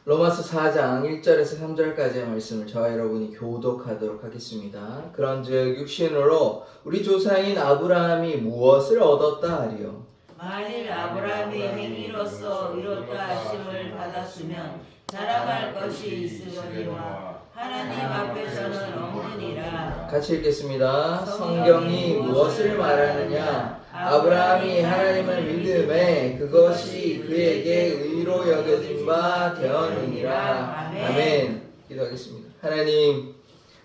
로마서 4장 1절에서 3절까지의 말씀을 저와 여러분이 교독하도록 하겠습니다. 그런즉 육신으로 우리 조상인 아브라함이 무엇을 얻었다 하리요? 만일 아브라함이 행위로서 의롭다 하심을 받았으면 자랑할 것이 있으려니와 하나님 앞에서는 없느니라. 같이 읽겠습니다. 성경이 무엇을 말하느냐? 아브라함이 하나님을 믿음에 그것이 그에게 의로 여겨진 바 되었느니라. 아멘. 기도하겠습니다. 하나님,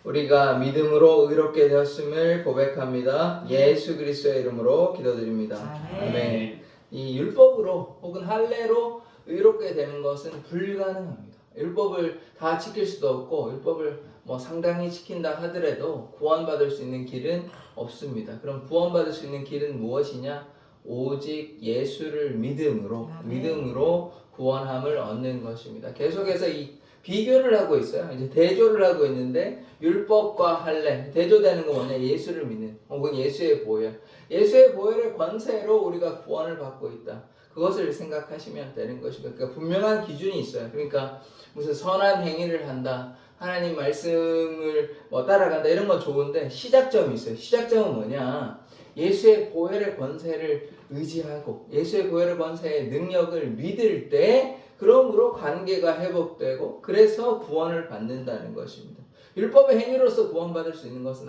우리가 믿음으로 의롭게 되었음을 고백합니다. 예수 그리스도의 이름으로 기도드립니다. 아멘. 이 율법으로 혹은 할례로 의롭게 되는 것은 불가능합니다. 율법을 다 지킬 수도 없고 율법을 상당히 지킨다 하더라도 구원받을 수 있는 길은 없습니다. 그럼 구원받을 수 있는 길은 무엇이냐? 오직 예수를 믿음으로 구원함을 얻는 것입니다. 계속해서 이 비교를 하고 있어요. 이제 대조를 하고 있는데 율법과 할례, 대조되는 거 뭐냐? 예수를 믿는 혹은 예수의 보혈. 예수의 보혈의 권세로 우리가 구원을 받고 있다. 그것을 생각하시면 되는 것입니다. 그러니까 분명한 기준이 있어요. 그러니까 무슨 선한 행위를 한다, 하나님 말씀을 따라간다 이런 건 좋은데 시작점이 있어요. 시작점은 뭐냐? 예수의 보혈의 권세를 의지하고 예수의 보혈의 권세의 능력을 믿을 때 그러므로 관계가 회복되고 그래서 구원을 받는다는 것입니다. 율법의 행위로서 구원받을 수 있는 것은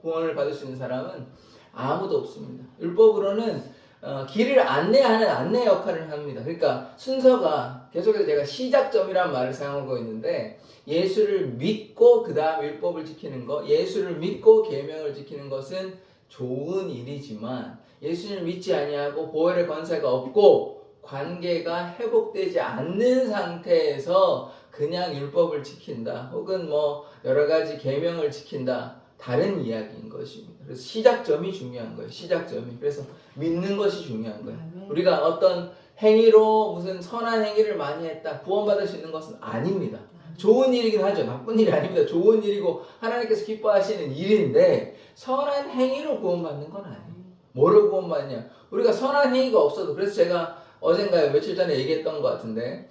구원을 받을 수 있는 사람은 아무도 없습니다. 율법으로는 길을 안내하는 안내 역할을 합니다. 그러니까 순서가 계속해서 제가 시작점이란 말을 사용하고 있는데 예수를 믿고 그 다음 율법을 지키는 것, 예수를 믿고 계명을 지키는 것은 좋은 일이지만 예수님을 믿지 아니하고 보혈의 권세가 없고 관계가 회복되지 않는 상태에서 그냥 율법을 지킨다 혹은 여러 가지 계명을 지킨다, 다른 이야기인 것입니다. 그래서 시작점이 중요한 거예요. 시작점이. 그래서 믿는 것이 중요한 거예요. 우리가 어떤 행위로 무슨 선한 행위를 많이 했다, 구원받을 수 있는 것은 아닙니다. 좋은 일이긴 하죠. 나쁜 일이 아닙니다. 좋은 일이고 하나님께서 기뻐하시는 일인데 선한 행위로 구원받는 건 아니에요. 뭐로 구원받냐? 우리가 선한 행위가 없어도, 그래서 제가 어젠가요 며칠 전에 얘기했던 것 같은데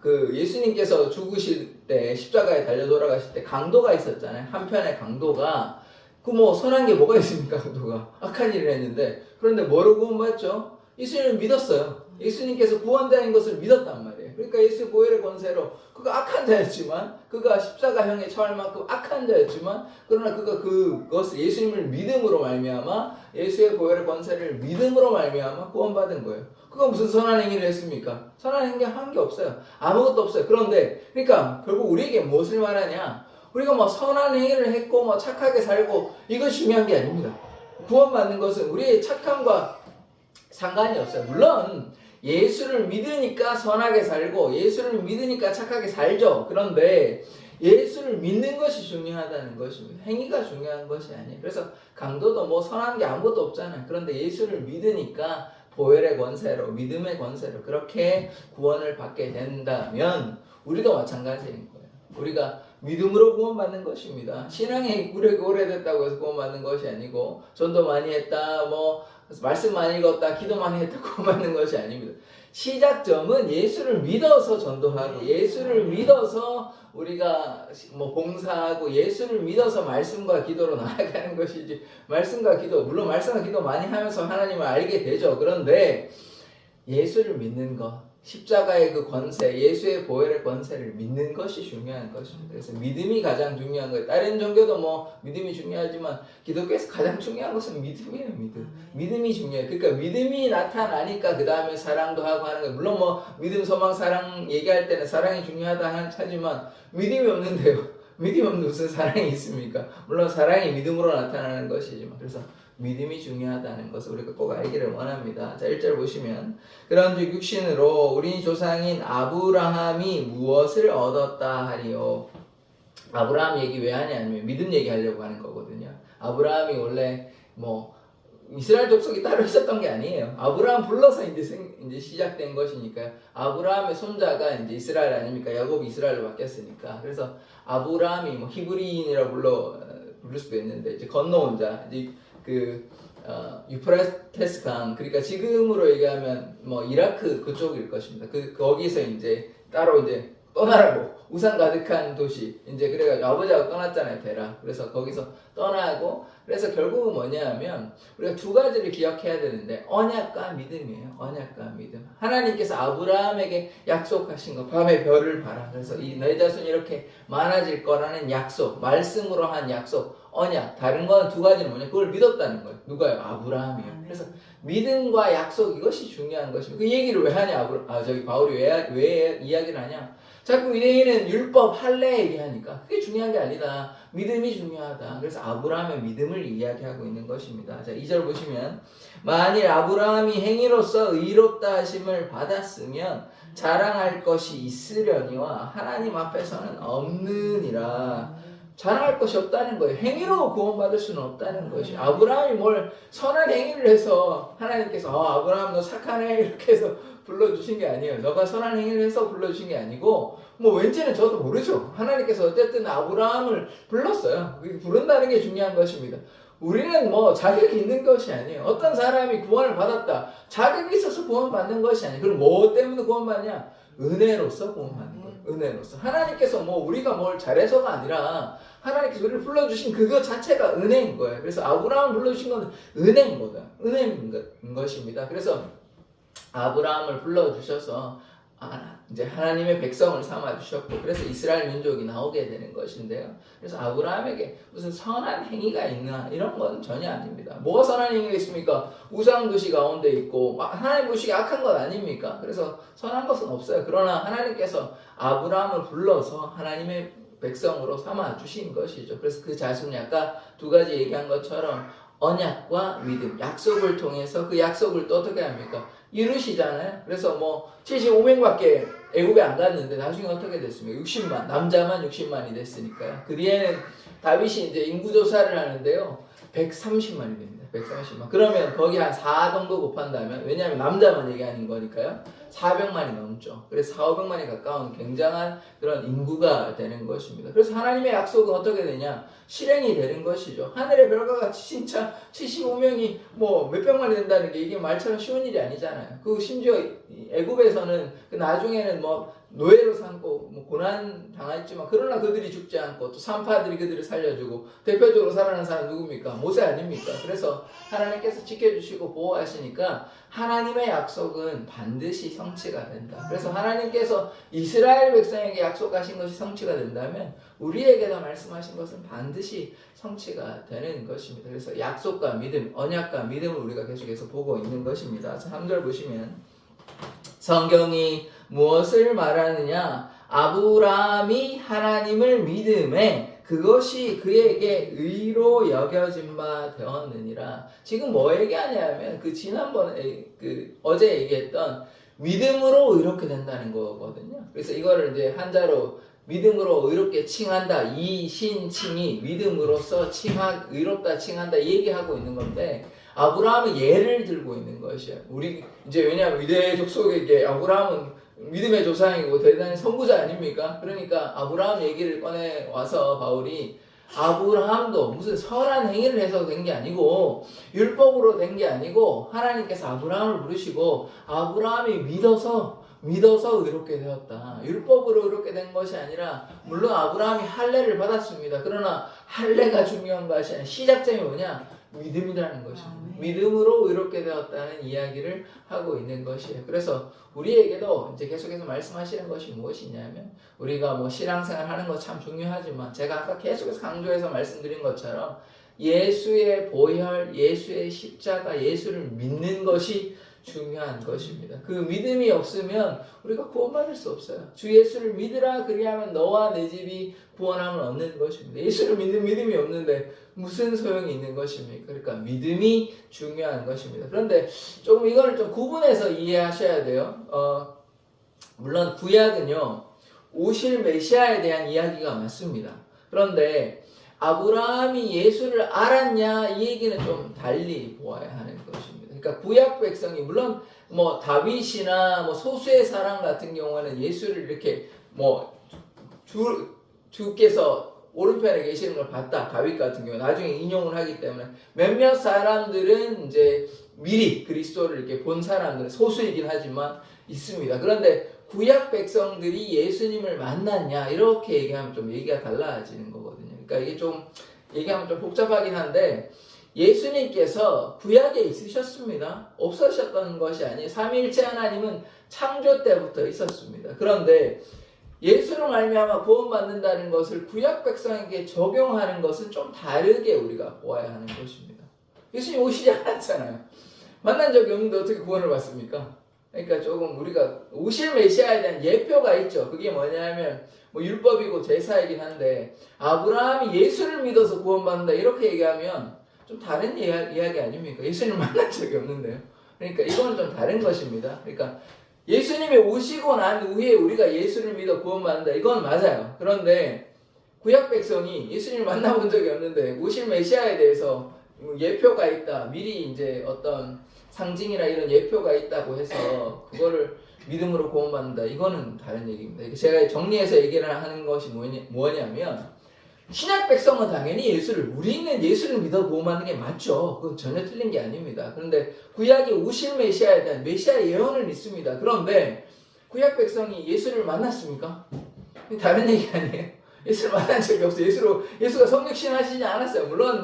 예수님께서 죽으실 때 십자가에 달려 돌아가실 때 강도가 있었잖아요. 한편의 강도가 선한 게 뭐가 있습니까? 강도가 악한 일을 했는데, 그런데 뭐로 구원받죠? 예수님을 믿었어요. 예수님께서 구원자인 것을 믿었단 말이에요. 그러니까 예수의 보혈의 권세로 그가 악한 자였지만, 그가 십자가형에 처할 만큼 악한 자였지만, 그러나 그가 그것을 예수님을 믿음으로 말미암아 예수의 보혈의 권세를 믿음으로 말미암아 구원받은 거예요. 그가 무슨 선한 행위를 했습니까? 선한 행위 한 게 없어요. 아무것도 없어요. 그런데 그러니까 결국 우리에게 무엇을 말하냐? 우리가 선한 행위를 했고 착하게 살고 이것이 중요한 게 아닙니다. 구원받는 것은 우리의 착함과 상관이 없어요. 물론 예수를 믿으니까 선하게 살고 예수를 믿으니까 착하게 살죠. 그런데 예수를 믿는 것이 중요하다는 것입니다. 행위가 중요한 것이 아니에요. 그래서 강도도 선한 게 아무것도 없잖아요. 그런데 예수를 믿으니까 보혈의 권세로, 믿음의 권세로 그렇게 구원을 받게 된다면 우리도 마찬가지인 거예요. 우리가 믿음으로 구원받는 것입니다. 신앙이 오래됐다고 해서 구원받는 것이 아니고, 전도 많이 했다, 말씀 많이 읽었다, 기도 많이 했다 구원받는 것이 아닙니다. 시작점은 예수를 믿어서 전도하고 예수를 믿어서 우리가 봉사하고 예수를 믿어서 말씀과 기도로 나아가는 것이지, 말씀과 기도, 물론 말씀과 기도 많이 하면서 하나님을 알게 되죠. 그런데 예수를 믿는 것, 십자가의 그 권세, 예수의 보혈의 권세를 믿는 것이 중요한 것입니다. 그래서 믿음이 가장 중요한 거예요. 다른 종교도 믿음이 중요하지만 기독교에서 가장 중요한 것은 믿음이에요. 믿음이 중요해요. 그러니까 믿음이 나타나니까 그 다음에 사랑도 하고 하는 거예요. 물론 믿음, 소망, 사랑 얘기할 때는 사랑이 중요하다 하지만 믿음이 없는데요. 믿음이 없는 무슨 사랑이 있습니까? 물론 사랑이 믿음으로 나타나는 것이지만, 그래서 믿음이 중요하다는 것을 우리가 꼭 알기를 원합니다. 자, 1절 보시면 그런즉 육신으로 우리 조상인 아브라함이 무엇을 얻었다 하리요. 아브라함 얘기 왜 하냐면 믿음 얘기하려고 하는 거거든요. 아브라함이 원래 이스라엘 족속이 따로 있었던 게 아니에요. 아브라함 불러서 이제 시작된 것이니까요. 아브라함의 손자가 이제 이스라엘 아닙니까? 야곱이 이스라엘로 바뀌었으니까. 그래서 아브라함이 히브리인이라고 부를 수도 있는데, 이제 건너온 자, 이제 유프라테스 강, 그러니까 지금으로 얘기하면 이라크 그쪽일 것입니다. 거기서 이제 따로 이제 떠나라고 우상 가득한 도시 이제 그래가지고 아버지하고 떠났잖아요 데라. 그래서 거기서 떠나고 그래서 결국은 뭐냐면 우리가 두 가지를 기억해야 되는데 언약과 믿음이에요. 언약과 믿음. 하나님께서 아브라함에게 약속하신 거 밤에 별을 봐라. 그래서 이 내 자손이 이렇게 많아질 거라는 약속, 말씀으로 한 약속, 언약. 다른 건 두 가지는 뭐냐? 그걸 믿었다는 거예요. 누가요? 아브라함이요. 그래서 믿음과 약속 이것이 중요한 것입니다. 그 얘기를 왜 하냐? 바울이 왜 이야기를 하냐? 자꾸 유대인은 율법 할례 얘기하니까 그게 중요한 게 아니다. 믿음이 중요하다. 그래서 아브라함의 믿음을 이야기하고 있는 것입니다. 자, 2절 보시면 만일 아브라함이 행위로서 의롭다 하심을 받았으면 자랑할 것이 있으려니와 하나님 앞에서는 없느니라. 자랑할 것이 없다는 거예요. 행위로 구원받을 수는 없다는 것이. 아브라함이 뭘 선한 행위를 해서 하나님께서 아브라함 너 착하네 이렇게 해서 불러주신 게 아니에요. 너가 선한 행위를 해서 불러주신 게 아니고 뭐 왠지는 저도 모르죠. 하나님께서 어쨌든 아브라함을 불렀어요. 부른다는 게 중요한 것입니다. 우리는 뭐 자격이 있는 것이 아니에요. 어떤 사람이 구원을 받았다. 자격이 있어서 구원받는 것이 아니에요. 그럼 뭐 때문에 구원받냐? 은혜로서 구원받는 거예요. 은혜로서. 하나님께서 뭐 우리가 뭘 잘해서가 아니라 하나님께서 우리를 불러주신 그것 자체가 은혜인 거예요. 그래서 아브라함을 불러주신 건 은혜인 거다. 은혜인 것입니다. 그래서 아브라함을 불러주셔서 이제 하나님의 백성을 삼아주셨고 그래서 이스라엘 민족이 나오게 되는 것인데요. 그래서 아브라함에게 무슨 선한 행위가 있나 이런 건 전혀 아닙니다. 뭐가 선한 행위가 있습니까? 우상도시 가운데 있고 하나님 보시기에 악한 것 아닙니까? 그래서 선한 것은 없어요. 그러나 하나님께서 아브라함을 불러서 하나님의 백성으로 삼아주신 것이죠. 그래서 그 자손이 아까 두 가지 얘기한 것처럼 언약과 믿음, 약속을 통해서 그 약속을 또 어떻게 합니까? 이루시잖아요. 그래서 뭐 75명밖에 애굽에 안 갔는데 나중에 어떻게 됐습니까? 60만, 남자만 60만이 됐으니까요. 그 뒤에는 다윗이 이제 인구조사를 하는데요. 130만이 됩니다. 130만. 그러면 거기 한 4 정도 곱한다면, 왜냐하면 남자만 얘기하는 거니까요. 400만이 넘죠. 그래서 4,500만에 가까운 굉장한 그런 인구가 되는 것입니다. 그래서 하나님의 약속은 어떻게 되냐? 실행이 되는 것이죠. 하늘의 별과 같이 진짜 75명이 뭐 몇백만이 된다는 게 이게 말처럼 쉬운 일이 아니잖아요. 그 심지어 애굽에서는 그 나중에는 뭐 노예로 삼고 뭐 고난 당했지만 그러나 그들이 죽지 않고 또 산파들이 그들을 살려주고 대표적으로 살아난 사람 누굽니까? 모세 아닙니까? 그래서 하나님께서 지켜주시고 보호하시니까 하나님의 약속은 반드시 성취가 된다. 그래서 하나님께서 이스라엘 백성에게 약속하신 것이 성취가 된다면 우리에게도 말씀하신 것은 반드시 성취가 되는 것입니다. 그래서 약속과 믿음, 언약과 믿음을 우리가 계속해서 보고 있는 것입니다. 3절 보시면 성경이 무엇을 말하느냐? 아브라함이 하나님을 믿음에 그것이 그에게 의로 여겨진 바 되었느니라. 지금 뭐 얘기하냐면 그 지난번에 어제 얘기했던 믿음으로 의롭게 된다는 거거든요. 그래서 이거를 이제 한자로 믿음으로 의롭게 칭한다. 이신칭이 믿음으로써 의롭다 칭한다 얘기하고 있는 건데 아브라함은 예를 들고 있는 것이에요. 우리 이제 왜냐하면 유대 족속에게 아브라함은 믿음의 조상이고 대단히 선구자 아닙니까? 그러니까 아브라함 얘기를 꺼내 와서 바울이 아브라함도 무슨 선한 행위를 해서 된 게 아니고 율법으로 된 게 아니고 하나님께서 아브라함을 부르시고 아브라함이 믿어서 의롭게 되었다. 율법으로 의롭게 된 것이 아니라 물론 아브라함이 할례를 받았습니다. 그러나 할례가 중요한 것이 아니라 시작점이 뭐냐? 믿음이라는 것입니다. 믿음으로 의롭게 되었다는 이야기를 하고 있는 것이에요. 그래서 우리에게도 이제 계속해서 말씀하시는 것이 무엇이냐면 우리가 뭐 신앙생활 하는 거 참 중요하지만 제가 아까 계속해서 강조해서 말씀드린 것처럼 예수의 보혈, 예수의 십자가, 예수를 믿는 것이 중요한 것입니다. 그 믿음이 없으면 우리가 구원받을 수 없어요. 주 예수를 믿으라 그리하면 너와 내 집이 구원함을 얻는 것입니다. 예수를 믿는 믿음이 없는데 무슨 소용이 있는 것입니까? 그러니까 믿음이 중요한 것입니다. 그런데 조금 이거를 좀 구분해서 이해하셔야 돼요. 물론 구약은요 오실 메시아에 대한 이야기가 많습니다. 그런데 아브라함이 예수를 알았냐 이 얘기는 좀 달리 보아야 하는 것입니다. 그러니까 구약 백성이 물론 뭐 다윗이나 뭐 소수의 사람 같은 경우는 예수를 이렇게 뭐 주께서 오른편에 계시는 걸 봤다. 다윗 같은 경우 나중에 인용을 하기 때문에 몇몇 사람들은 이제 미리 그리스도를 이렇게 본 사람들은 소수이긴 하지만 있습니다. 그런데 구약 백성들이 예수님을 만났냐 이렇게 얘기하면 좀 얘기가 달라지는 거거든요. 그러니까 이게 좀 얘기하면 좀 복잡하긴 한데 예수님께서 구약에 있으셨습니다. 없으셨던 것이 아니에요. 삼위일체 하나님은 창조 때부터 있었습니다. 그런데 예수로 말미암아 구원받는다는 것을 구약 백성에게 적용하는 것은 좀 다르게 우리가 보아야 하는 것입니다. 예수님 오시지 않았잖아요. 만난 적이 없는데 어떻게 구원을 받습니까? 그러니까 조금 우리가 오실 메시아에 대한 예표가 있죠. 그게 뭐냐면 뭐 율법이고 제사이긴 한데 아브라함이 예수를 믿어서 구원받는다 이렇게 얘기하면 좀 다른 이야기 아닙니까? 예수님을 만난 적이 없는데요. 그러니까 이건 좀 다른 것입니다. 그러니까 예수님이 오시고 난 후에 우리가 예수를 믿어 구원받는다. 이건 맞아요. 그런데 구약 백성이 예수님을 만나본 적이 없는데 오실 메시아에 대해서 예표가 있다. 미리 이제 어떤 상징이나 이런 예표가 있다고 해서 그거를 믿음으로 구원받는다. 이거는 다른 얘기입니다. 제가 정리해서 얘기를 하는 것이 뭐냐면 신약 백성은 당연히 우리는 예수를 믿어 구원받는 게 맞죠. 그건 전혀 틀린 게 아닙니다. 그런데 구약에 오실 메시아에 대한 메시아 예언은 있습니다. 그런데 구약 백성이 예수를 만났습니까? 다른 얘기 아니에요. 예수를 만난 적이 없어요. 예수가 성육신하시지 않았어요. 물론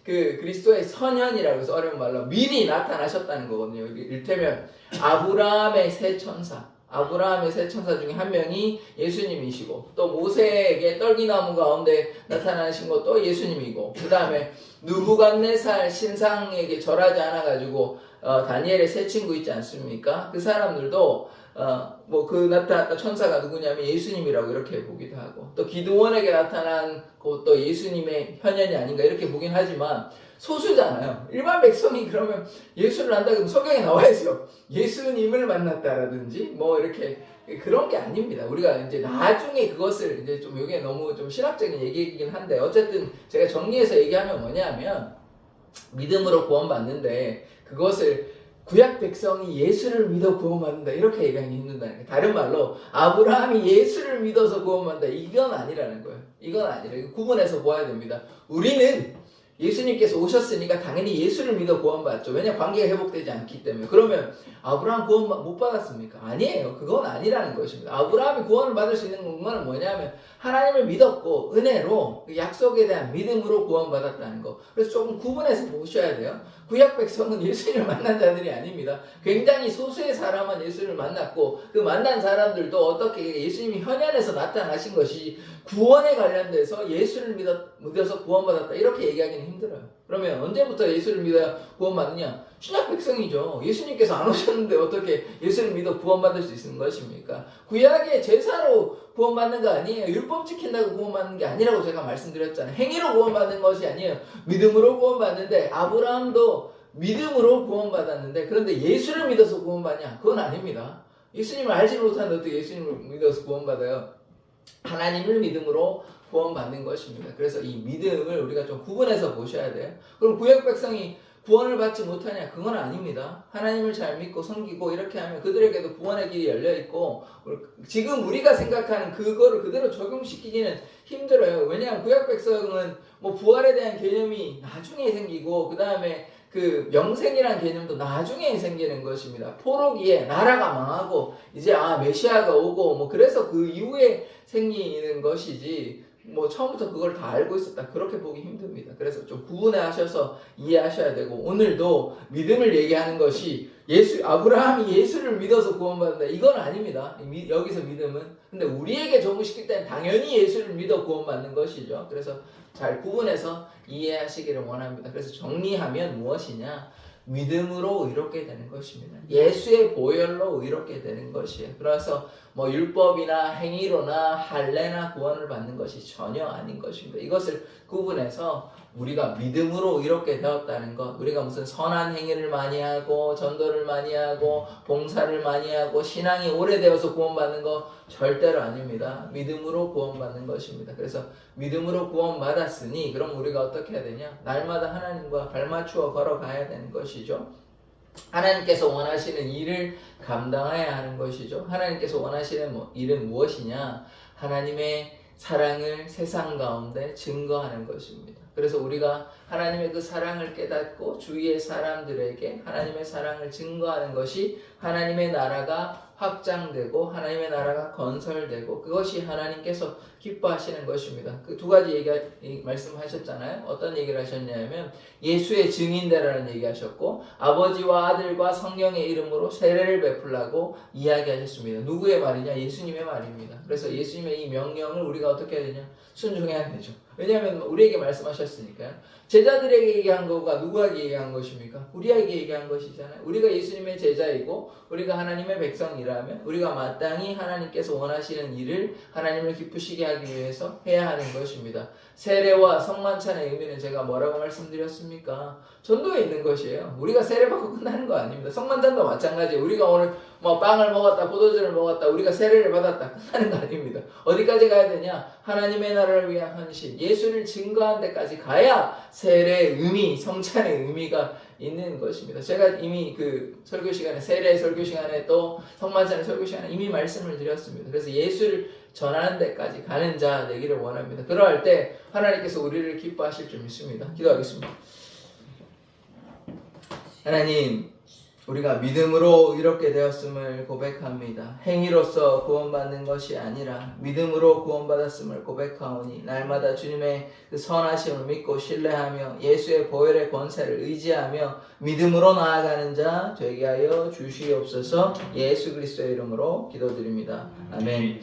그리스도의 선현이라고 해서 어려운 말로 미리 나타나셨다는 거거든요. 이를테면 아브라함의 세 천사 중에 한 명이 예수님이시고 또 모세에게 떨기나무 가운데 나타나신 것도 예수님이고 그 다음에 느부갓네살 신상에게 절하지 않아가지고 다니엘의 세 친구 있지 않습니까? 그 사람들도 그 나타났던 천사가 누구냐면 예수님이라고 이렇게 보기도 하고 또 기드원에게 나타난 것도 예수님의 현현이 아닌가 이렇게 보긴 하지만 소수잖아요. 일반 백성이 그러면 예수를 안다 그러면 성경에 나와야죠. 예수님을 만났다라든지 뭐 이렇게 그런 게 아닙니다. 우리가 이제 나중에 그것을 이제 좀 이게 너무 좀 신학적인 얘기이긴 한데 어쨌든 제가 정리해서 얘기하면 뭐냐면 믿음으로 구원받는데 그것을 구약 백성이 예수를 믿어 구원받는다 이렇게 얘기하기 힘든다는 거예요. 다른 말로 아브라함이 예수를 믿어서 구원받는다 이건 아니라는 거예요. 이건 아니라 구분해서 보아야 됩니다. 우리는 예수님께서 오셨으니까 당연히 예수를 믿어 구원받죠. 왜냐 관계가 회복되지 않기 때문에. 그러면 아브라함 구원 못 받았습니까? 아니에요. 그건 아니라는 것입니다. 아브라함이 구원을 받을 수 있는 건 뭐냐면 하나님을 믿었고 은혜로 그 약속에 대한 믿음으로 구원받았다는 거. 그래서 조금 구분해서 보셔야 돼요. 구약 백성은 예수님을 만난 자들이 아닙니다. 굉장히 소수의 사람은 예수를 만났고 그 만난 사람들도 어떻게 예수님이 현현에서 나타나신 것이 구원에 관련돼서 예수를 믿어서 구원받았다 이렇게 얘기하기는 힘들어요. 그러면 언제부터 예수를 믿어야 구원받느냐? 신약 백성이죠. 예수님께서 안 오셨는데 어떻게 예수를 믿어 구원받을 수 있는 것입니까? 구약의 제사로 구원받는 거 아니에요. 율법 지킨다고 구원받는 게 아니라고 제가 말씀드렸잖아요. 행위로 구원받는 것이 아니에요. 믿음으로 구원받는데 아브라함도 믿음으로 구원받았는데 그런데 예수를 믿어서 구원받냐? 그건 아닙니다. 예수님을 알지 못하는데 어떻게 예수님을 믿어서 구원받아요? 하나님을 믿음으로 구원받는 것입니다. 그래서 이 믿음을 우리가 좀 구분해서 보셔야 돼요. 그럼 구약 백성이 구원을 받지 못하냐? 그건 아닙니다. 하나님을 잘 믿고 섬기고 이렇게 하면 그들에게도 구원의 길이 열려있고 지금 우리가 생각하는 그거를 그대로 적용시키기는 힘들어요. 왜냐하면 구약 백성은 뭐 부활에 대한 개념이 나중에 생기고 그 다음에 그 명생이라는 개념도 나중에 생기는 것입니다. 포로기에 나라가 망하고 이제 메시아가 오고 뭐 그래서 그 이후에 생기는 것이지 뭐 처음부터 그걸 다 알고 있었다 그렇게 보기 힘듭니다. 그래서 좀 구분하셔서 이해하셔야 되고 오늘도 믿음을 얘기하는 것이 아브라함이 예수를 믿어서 구원받는다 이건 아닙니다. 여기서 믿음은 근데 우리에게 적용시킬 때는 당연히 예수를 믿어 구원받는 것이죠. 그래서 잘 구분해서 이해하시기를 원합니다. 그래서 정리하면 무엇이냐? 믿음으로 의롭게 되는 것입니다. 예수의 보혈로 의롭게 되는 것이에요. 그래서 뭐 율법이나 행위로나 할례나 구원을 받는 것이 전혀 아닌 것입니다. 이것을 구분해서 우리가 믿음으로 의롭게 되었다는 것, 우리가 무슨 선한 행위를 많이 하고 전도를 많이 하고 봉사를 많이 하고 신앙이 오래되어서 구원받는 것 절대로 아닙니다. 믿음으로 구원받는 것입니다. 그래서 믿음으로 구원받았으니 그럼 우리가 어떻게 해야 되냐? 날마다 하나님과 발맞추어 걸어가야 되는 것이죠. 하나님께서 원하시는 일을 감당해야 하는 것이죠. 하나님께서 원하시는 일은 무엇이냐? 하나님의 사랑을 세상 가운데 증거하는 것입니다. 그래서 우리가 하나님의 그 사랑을 깨닫고 주위의 사람들에게 하나님의 사랑을 증거하는 것이 하나님의 나라가 확장되고 하나님의 나라가 건설되고 그것이 하나님께서 기뻐하시는 것입니다. 그 두 가지 말씀하셨잖아요. 어떤 얘기를 하셨냐면 예수의 증인되라는 얘기하셨고 아버지와 아들과 성령의 이름으로 세례를 베풀라고 이야기하셨습니다. 누구의 말이냐? 예수님의 말입니다. 그래서 예수님의 이 명령을 우리가 어떻게 해야 되냐? 순종해야 되죠. 왜냐하면 우리에게 말씀하셨으니까요. 제자들에게 얘기한 거가 누구에게 얘기한 것입니까? 우리에게 얘기한 것이잖아요. 우리가 예수님의 제자이고 우리가 하나님의 백성이라면 우리가 마땅히 하나님께서 원하시는 일을 하나님을 기쁘시게 하기 위해서 해야 하는 것입니다. 세례와 성만찬의 의미는 제가 뭐라고 말씀드렸습니까? 전도에 있는 것이에요. 우리가 세례받고 끝나는 거 아닙니다. 성만찬도 마찬가지예요. 우리가 오늘 뭐 빵을 먹었다, 포도주를 먹었다, 우리가 세례를 받았다 끝나는 거 아닙니다. 어디까지 가야 되냐? 하나님의 나라를 위한 헌신, 예수를 증거한 데까지 가야 세례의 의미, 성찬의 의미가 있는 것입니다. 제가 이미 그 설교 시간에, 세례 설교 시간에 또 성만찬의 설교 시간에 이미 말씀을 드렸습니다. 그래서 예수를 전하는 데까지 가는 자 되기를 원합니다. 그러할 때 하나님께서 우리를 기뻐하실 줄 믿습니다. 기도하겠습니다. 하나님, 우리가 믿음으로 이렇게 되었음을 고백합니다. 행위로서 구원받는 것이 아니라 믿음으로 구원받았음을 고백하오니 날마다 주님의 그 선하심을 믿고 신뢰하며 예수의 보혈의 권세를 의지하며 믿음으로 나아가는 자 되게 하여 주시옵소서. 예수 그리스도의 이름으로 기도드립니다. 아멘.